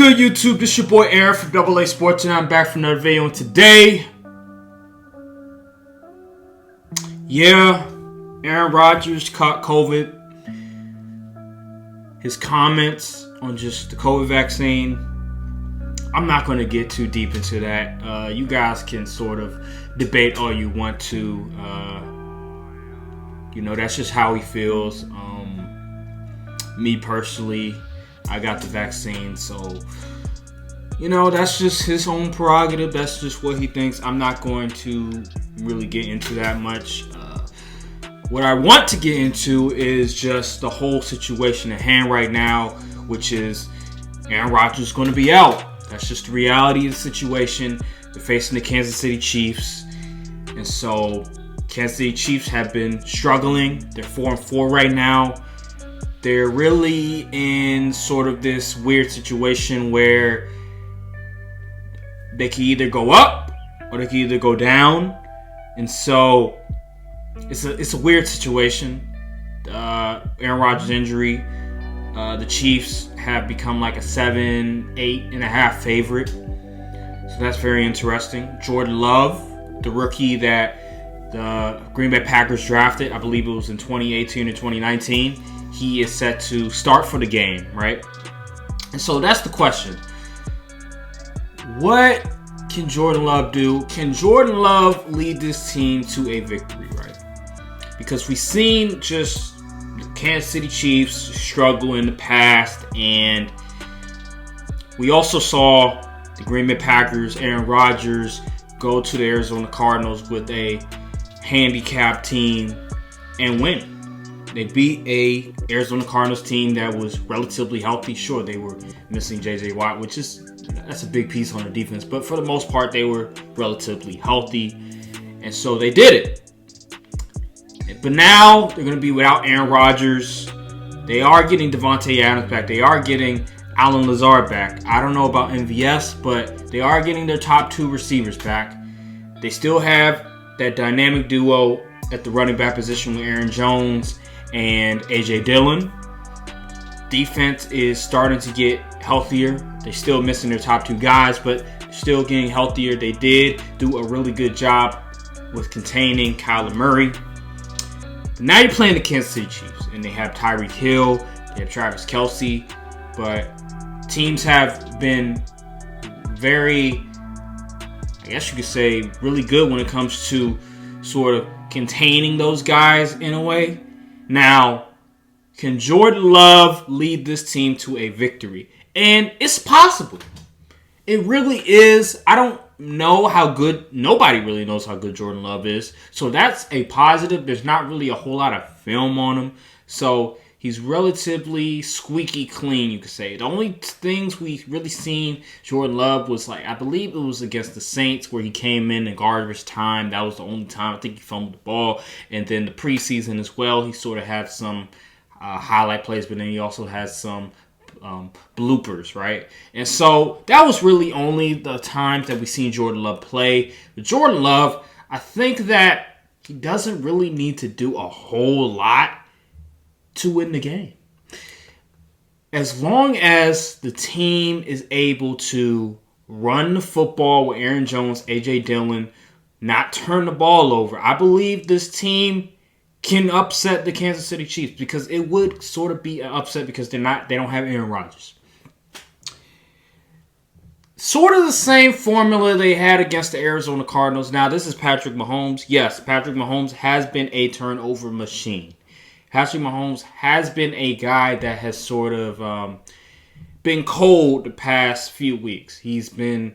good, YouTube? This your boy Aaron from AA Sports, and I'm back for another video. And today, Aaron Rodgers caught COVID. His comments on just the COVID vaccine, I'm not going to get too deep into that. You guys can sort of debate all you want to. That's just how he feels. Me personally, I got the vaccine, so that's just his own prerogative. That's just what he thinks. I'm not going to really get into that much. What I want to get into is just the whole situation at hand right now, which is Aaron Rodgers is going to be out. That's just the reality of the situation. They're facing the Kansas City Chiefs, and so Kansas City Chiefs have been struggling. They're 4-4 right now. They're really in sort of this weird situation where they can either go up or they can either go down. And so it's a weird situation. Aaron Rodgers' injury. The Chiefs have become like a 7-8.5 favorite. So that's very interesting. Jordan Love, the rookie that the Green Bay Packers drafted, I believe it was in 2018 or 2019. He is set to start for the game, right? And so that's the question. What can Jordan Love do? Can Jordan Love lead this team to a victory, right? Because we've seen just the Kansas City Chiefs struggle in the past, and we also saw the Green Bay Packers, Aaron Rodgers, go to the Arizona Cardinals with a handicapped team and win. They beat a Arizona Cardinals team that was relatively healthy. Sure, they were missing J.J. Watt, that's a big piece on the defense. But for the most part, they were relatively healthy. And so they did it. But now they're going to be without Aaron Rodgers. They are getting Devontae Adams back. They are getting Allen Lazard back. I don't know about MVS, but they are getting their top two receivers back. They still have that dynamic duo at the running back position with Aaron Jones and A.J. Dillon. Defense is starting to get healthier. They're still missing their top two guys, but still getting healthier. They did do a really good job with containing Kyler Murray. But now you're playing the Kansas City Chiefs, and they have Tyreek Hill, they have Travis Kelce, but teams have been very, I guess you could say, really good when it comes to sort of containing those guys in a way. Now, can Jordan Love lead this team to a victory? And it's possible. It really is. I don't know how good, nobody really knows how good Jordan Love is. So that's a positive. There's not really a whole lot of film on him. So he's relatively squeaky clean, you could say. The only things we really seen Jordan Love was, like, I believe it was against the Saints where he came in garbage time. That was the only time I think he fumbled the ball. And then the preseason as well, he sort of had some highlight plays, but then he also had some bloopers, right? And so that was really only the times that we seen Jordan Love play. But Jordan Love, I think that he doesn't really need to do a whole lot to win the game. As long as the team is able to run the football with Aaron Jones, A.J. Dillon, not turn the ball over, I believe this team can upset the Kansas City Chiefs, because it would sort of be an upset because they don't have Aaron Rodgers. Sort of the same formula they had against the Arizona Cardinals. Now, this is Patrick Mahomes. Yes, Patrick Mahomes has been a turnover machine. Patrick Mahomes has been a guy that has sort of been cold the past few weeks. He's been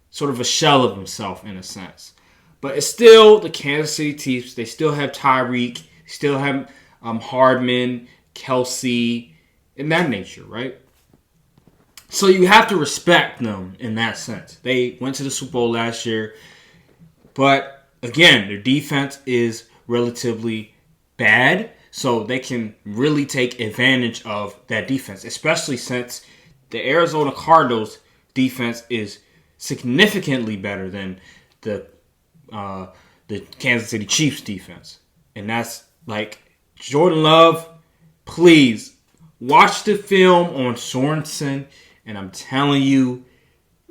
sort of a shell of himself in a sense. But it's still the Kansas City Chiefs. They still have Tyreek. Still have Hardman, Kelce, and that nature, right? So you have to respect them in that sense. They went to the Super Bowl last year. But again, their defense is relatively bad. So they can really take advantage of that defense, especially since the Arizona Cardinals defense is significantly better than the Kansas City Chiefs defense. And that's like, Jordan Love, please watch the film on Sorensen And I'm telling you,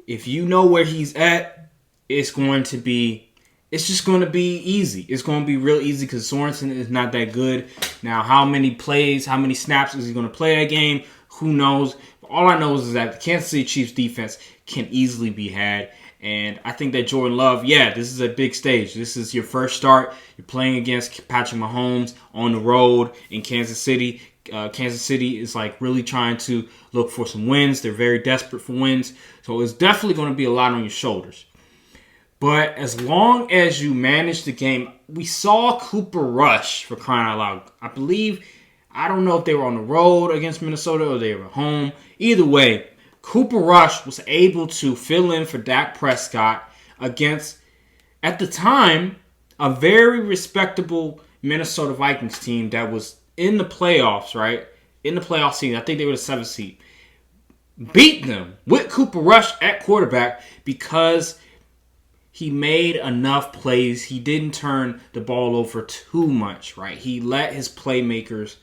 if you know where he's at, it's just going to be easy. It's going to be real easy because Sorensen is not that good. Now, how many snaps is he going to play that game? Who knows? But all I know is that the Kansas City Chiefs defense can easily be had. And I think that Jordan Love, this is a big stage. This is your first start. You're playing against Patrick Mahomes on the road in Kansas City. Kansas City is like really trying to look for some wins. They're very desperate for wins. So it's definitely going to be a lot on your shoulders. But as long as you manage the game, we saw Cooper Rush, for crying out loud. I don't know if they were on the road against Minnesota or they were at home. Either way, Cooper Rush was able to fill in for Dak Prescott against, at the time, a very respectable Minnesota Vikings team that was in the playoffs, right? In the playoff season. I think they were the 7th seed. Beat them with Cooper Rush at quarterback because he made enough plays. He didn't turn the ball over too much, right? He let his playmakers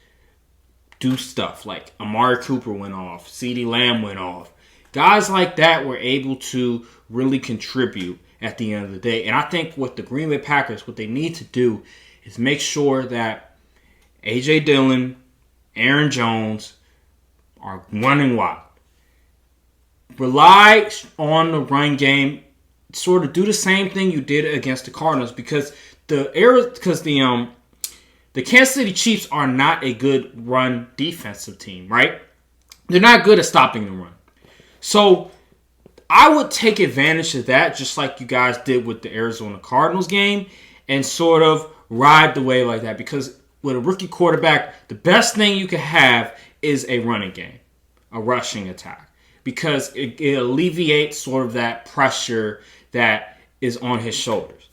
do stuff. Like Amari Cooper went off. CeeDee Lamb went off. Guys like that were able to really contribute at the end of the day. And I think with the Green Bay Packers, what they need to do is make sure that A.J. Dillon, Aaron Jones are running wild. Rely on the run game. Sort of do the same thing you did against the Cardinals because the Kansas City Chiefs are not a good run defensive team, right? They're not good at stopping the run. So I would take advantage of that just like you guys did with the Arizona Cardinals game and sort of ride the wave like that because with a rookie quarterback, the best thing you can have is a running game, a rushing attack because it alleviates sort of that pressure that is on his shoulders.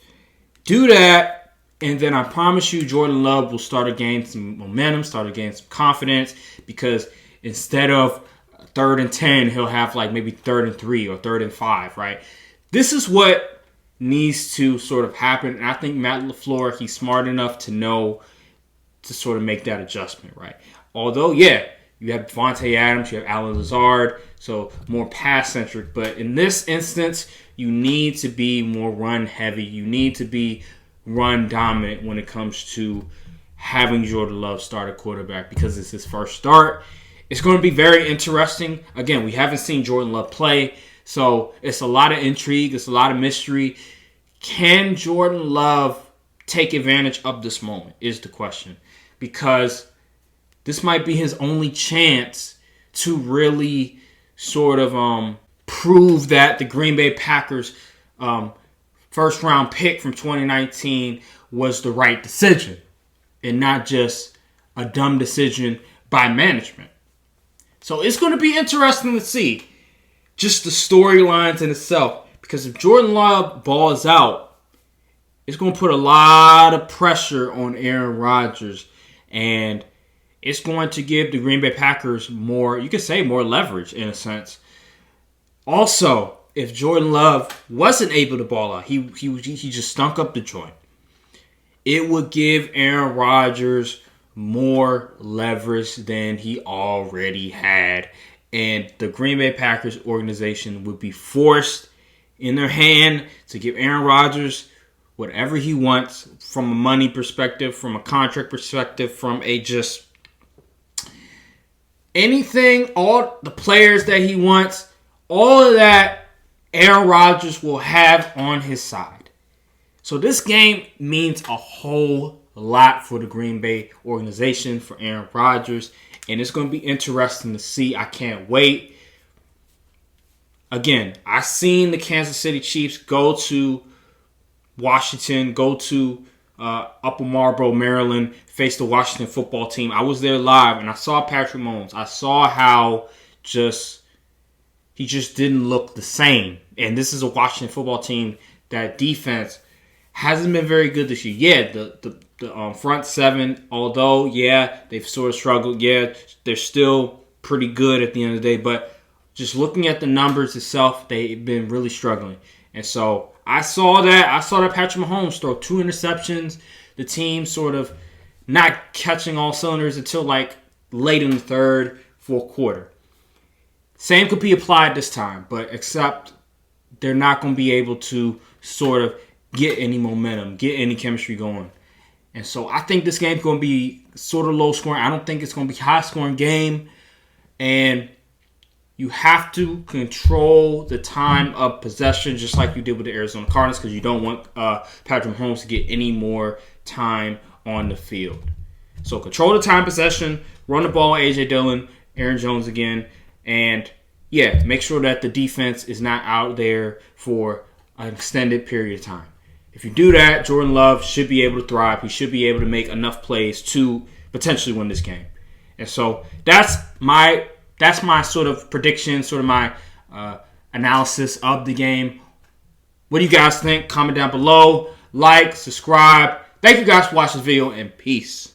Do that, and then I promise you Jordan Love will start to gain some momentum, start to gain some confidence, because instead of 3rd and 10, he'll have like maybe 3rd and 3 or 3rd and 5, right? This is what needs to sort of happen, and I think Matt LaFleur, he's smart enough to know to sort of make that adjustment, right? Although, you have Devontae Adams, you have Allen Lazard, so more pass-centric, but in this instance, you need to be more run-heavy. You need to be run-dominant when it comes to having Jordan Love start a quarterback because it's his first start. It's going to be very interesting. Again, we haven't seen Jordan Love play, so it's a lot of intrigue. It's a lot of mystery. Can Jordan Love take advantage of this moment is the question, because this might be his only chance to really sort of prove that the Green Bay Packers first round pick from 2019 was the right decision and not just a dumb decision by management. So it's going to be interesting to see just the storylines in itself, because if Jordan Love balls out, it's going to put a lot of pressure on Aaron Rodgers, and it's going to give the Green Bay Packers more, you could say more leverage in a sense. Also, if Jordan Love wasn't able to ball out, he just stunk up the joint, it would give Aaron Rodgers more leverage than he already had. And the Green Bay Packers organization would be forced in their hand to give Aaron Rodgers whatever he wants from a money perspective, from a contract perspective, from a just anything, all the players that he wants, all of that Aaron Rodgers will have on his side. So this game means a whole lot for the Green Bay organization, for Aaron Rodgers, and it's going to be interesting to see. I can't wait. Again, I seen the Kansas City Chiefs go to Washington, go to Upper Marlboro, Maryland, face the Washington football team. I was there live, and I saw Patrick Mahomes. I saw how he just didn't look the same. And this is a Washington football team that defense hasn't been very good this year. Yeah, the front seven, although, they've sort of struggled. Yeah, they're still pretty good at the end of the day. But just looking at the numbers itself, they've been really struggling. And so I saw that Patrick Mahomes throw 2 interceptions. The team sort of not catching all cylinders until like late in the third, fourth quarter. Same could be applied this time, but except they're not going to be able to sort of get any momentum, get any chemistry going. And so I think this game's going to be sort of low scoring. I don't think it's going to be a high scoring game. And you have to control the time of possession just like you did with the Arizona Cardinals because you don't want Patrick Mahomes to get any more time on the field. So control the time possession, run the ball, A.J. Dillon, Aaron Jones again, and make sure that the defense is not out there for an extended period of time. If you do that, Jordan Love should be able to thrive. He should be able to make enough plays to potentially win this game. And so that's my sort of prediction, sort of my analysis of the game. What do you guys think? Comment down below. Like, subscribe. Thank you guys for watching this video, and peace.